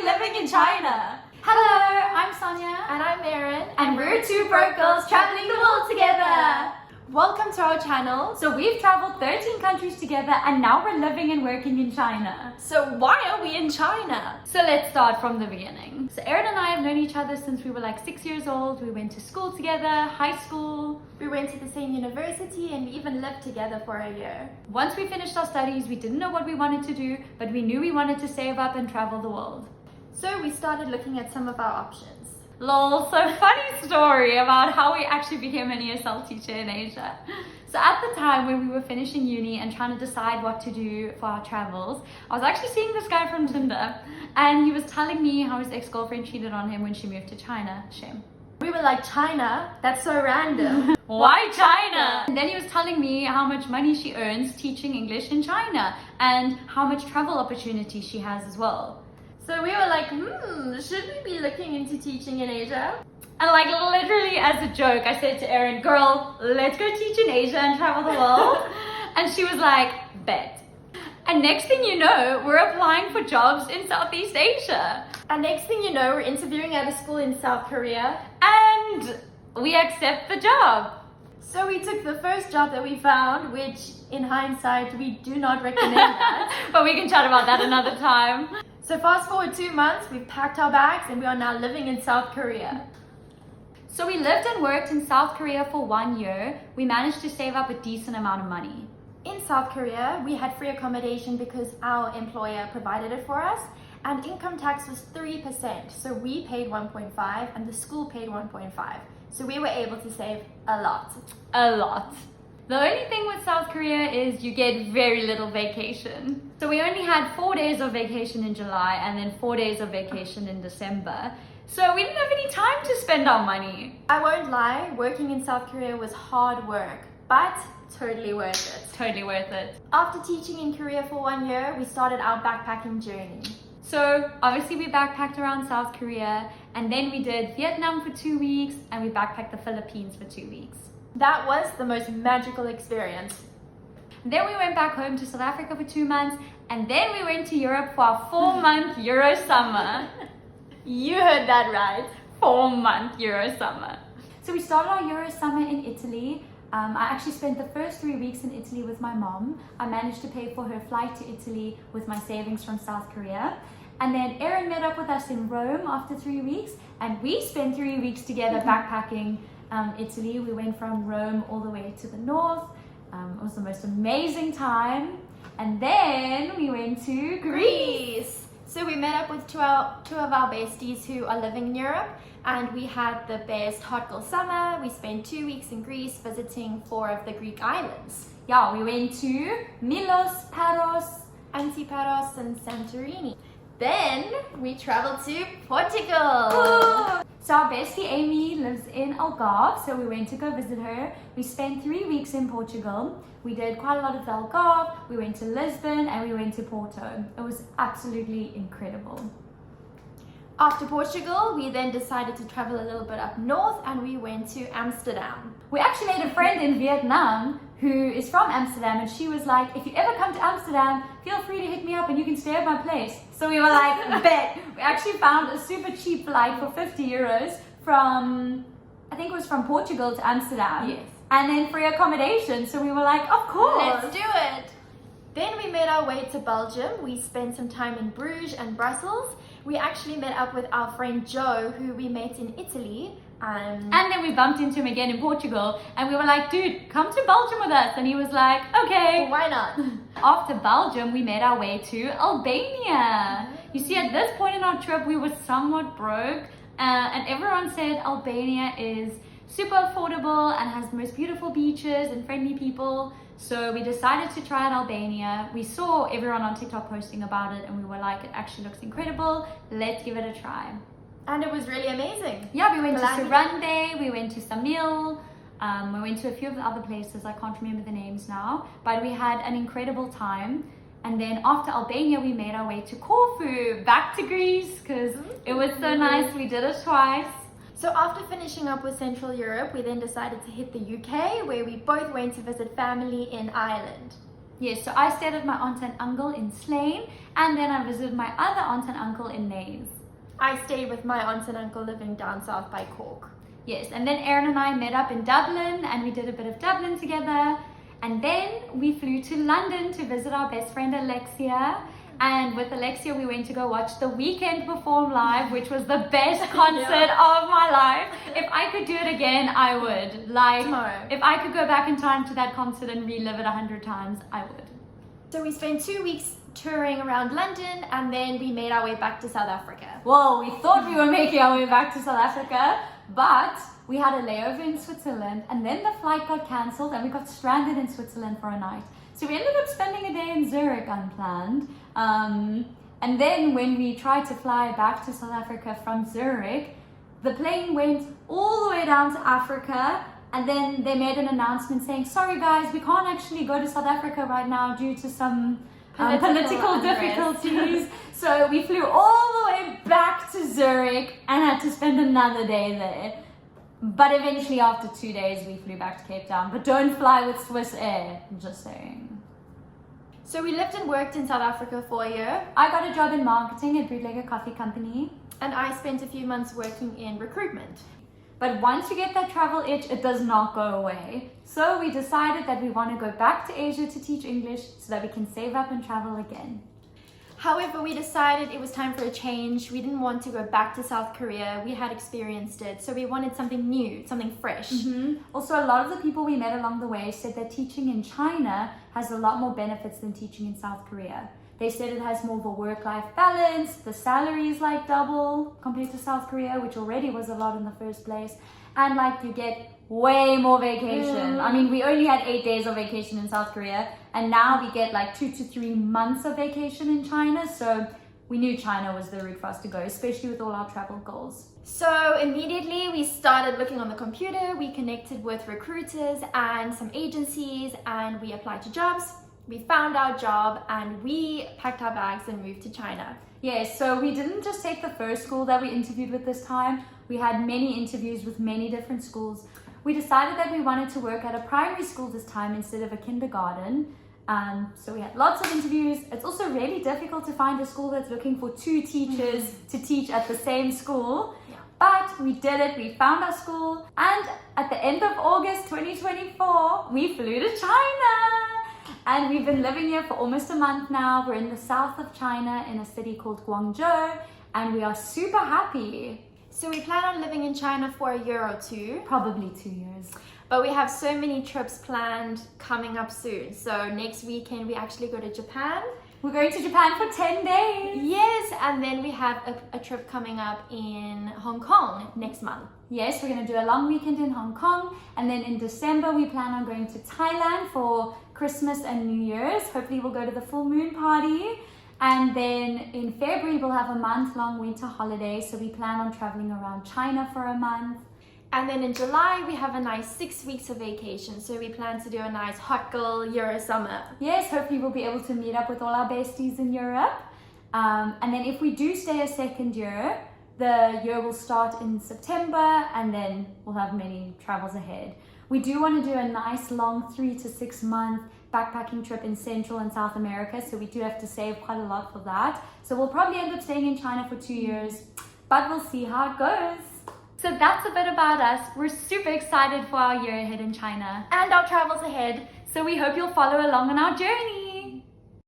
living in China. Hello, I'm Sonia. And I'm Erin. And we're two broke girls traveling the world together. Welcome to our channel. So we've traveled 13 countries together and now we're living and working in China. So why are we in China? So let's start from the beginning. So Erin and I have known each other since we were like 6 years old. We went to school together, high school. We went to the same university and we even lived together for a year. Once we finished our studies, we didn't know what we wanted to do, but we knew we wanted to save up and travel the world. So we started looking at some of our options. Lol, so funny story about how we actually became an ESL teacher in Asia. So at the time when we were finishing uni and trying to decide what to do for our travels, I was actually seeing this guy from Tinder and he was telling me how his ex-girlfriend cheated on him when she moved to China. Shame. We were like, China? That's so random. Why China? And then he was telling me how much money she earns teaching English in China and how much travel opportunity she has as well. So we were like, should we be looking into teaching in Asia? And like literally as a joke, I said to Erin, girl, let's go teach in Asia and travel the world. And she was like, bet. And next thing you know, we're applying for jobs in Southeast Asia. And next thing you know, we're interviewing at a school in South Korea. And we accept the job. So we took the first job that we found, which in hindsight, we do not recommend that. But we can chat about that another time. So fast forward 2 months, we've packed our bags and we are now living in South Korea. So we lived and worked in South Korea for 1 year. We managed to save up a decent amount of money. In South Korea, we had free accommodation because our employer provided it for us, and income tax was 3%. So we paid 1.5 and the school paid 1.5. So we were able to save a lot. A lot. The only thing with South Korea is you get very little vacation. So we only had 4 days of vacation in July and then 4 days of vacation in December. So we didn't have any time to spend our money. I won't lie, working in South Korea was hard work, but totally worth it. Totally worth it. After teaching in Korea for 1 year, we started our backpacking journey. So obviously we backpacked around South Korea and then we did Vietnam for 2 weeks and we backpacked the Philippines for 2 weeks. That was the most magical experience. Then we went back home to South Africa for 2 months and then we went to Europe for our 4-month Euro summer. You heard that right. 4-month Euro summer. So we started our Euro summer in Italy. I actually spent the first 3 weeks in Italy with my mom. I managed to pay for her flight to Italy with my savings from South Korea. And then Erin met up with us in Rome after 3 weeks and we spent 3 weeks together backpacking Italy. We went from Rome all the way to the north. It was the most amazing time. And then we went to Greece. So we met up with two of our besties who are living in Europe, and we had the best hot girl summer. We spent 2 weeks in Greece visiting 4 of the Greek islands. Yeah, we went to Milos, Paros, Antiparos and Santorini. Then we traveled to Portugal. Ooh. So our bestie Amy lives in Algarve, so we went to go visit her. We spent 3 weeks in Portugal. We did quite a lot of the Algarve, we went to Lisbon and we went to Porto. It was absolutely incredible. After Portugal, we then decided to travel a little bit up north and we went to Amsterdam. We actually made a friend in Vietnam who is from Amsterdam and she was like, if you ever come to Amsterdam, feel free to hit me up and you can stay at my place. So we were like, bet. We actually found a super cheap flight for 50 euros from, I think it was from Portugal to Amsterdam. Yes. And then free accommodation. So we were like, of course. Let's do it. Then we made our way to Belgium. We spent some time in Bruges and Brussels. We actually met up with our friend Joe, who we met in Italy. And then we bumped into him again in Portugal and we were like, dude, come to Belgium with us. And he was like, okay. Why not? After Belgium, we made our way to Albania. You see, at this point in our trip, we were somewhat broke and everyone said Albania is super affordable and has the most beautiful beaches and friendly people. So we decided to try out Albania. We saw everyone on TikTok posting about it and we were like, it actually looks incredible. Let's give it a try. And it was really amazing. Yeah, we went to Sarande, we went to Samil, we went to a few of the other places, I can't remember the names now, but we had an incredible time. And then after Albania, we made our way to Corfu, back to Greece, because it was so nice, we did it twice. So after finishing up with Central Europe, we then decided to hit the UK, where we both went to visit family in Ireland. Yes, so I stayed at my aunt and uncle in Slane, and then I visited my other aunt and uncle in Naas. I stayed with my aunt and uncle living down south by Cork. Yes, and then Erin and I met up in Dublin, and we did a bit of Dublin together. And then we flew to London to visit our best friend Alexia. And with Alexia, we went to go watch The Weeknd perform live, which was the best concert of my life. If I could do it again, I would. Like, Tomorrow. if I could go back in time to that concert and relive it 100 times, I would. So we spent 2 weeks touring around London, and then we made our way back to South Africa. Well, we thought we were making our way back to South Africa, but we had a layover in Switzerland, and then the flight got cancelled and we got stranded in Switzerland for a night. So we ended up spending a day in Zurich unplanned. And then when we tried to fly back to South Africa from Zurich, the plane went all the way down to Africa, and then they made an announcement saying, sorry guys, we can't actually go to South Africa right now due to some political difficulties. So we flew all the way back to Zurich and had to spend another day there. But eventually after 2 days we flew back to Cape Town. But don't fly with Swiss Air, I'm just saying. So we lived and worked in South Africa for a year, I got a job in marketing at Bootlegger Coffee Company. and I spent a few months working in recruitment. But once you get that travel itch, it does not go away. So we decided that we want to go back to Asia to teach English so that we can save up and travel again. However, we decided it was time for a change. We didn't want to go back to South Korea. We had experienced it, so we wanted something new, something fresh. Also, a lot of the people we met along the way said that teaching in China has a lot more benefits than teaching in South Korea. They said it has more of a work-life balance, the salary is like double compared to South Korea, which already was a lot in the first place, and like you get way more vacation. I mean, we only had 8 days of vacation in South Korea, and now we get like 2 to 3 months of vacation in China, so we knew China was the route for us to go, especially with all our travel goals. So immediately we started looking on the computer, we connected with recruiters and some agencies, and we applied to jobs. We found our job and we packed our bags and moved to China. Yes, so we didn't just take the first school that we interviewed with this time. We had many interviews with many different schools. We decided that we wanted to work at a primary school this time instead of a kindergarten. So we had lots of interviews. It's also really difficult to find a school that's looking for 2 teachers to teach at the same school. But we did it, we found our school, and at the end of August 2024, we flew to China. And we've been living here for almost a month now. We're in the south of China in a city called Guangzhou, and we are super happy. So we plan on living in China for a year or 2. Probably 2 years. But we have so many trips planned coming up soon. So next weekend we actually go to Japan. We're going to Japan for 10 days. Yes, and then we have a trip coming up in Hong Kong next month. Yes, we're going to do a long weekend in Hong Kong, and then in December we plan on going to Thailand for Christmas and New Year's. Hopefully we'll go to the full moon party. And then in February we'll have a month-long winter holiday, so we plan on traveling around China for a month. And then in July we have a nice 6 weeks of vacation, so we plan to do a nice hot girl Euro summer. Yes, hopefully we'll be able to meet up with all our besties in Europe. And then if we do stay a second year, the year will start in September, and then we'll have many travels ahead. We do want to do a nice long 3 to 6 month backpacking trip in Central and South America, so we do have to save quite a lot for that. So we'll probably end up staying in China for 2 years, but we'll see how it goes. So that's a bit about us. We're super excited for our year ahead in China And our travels ahead. so we hope you'll follow along on our journey.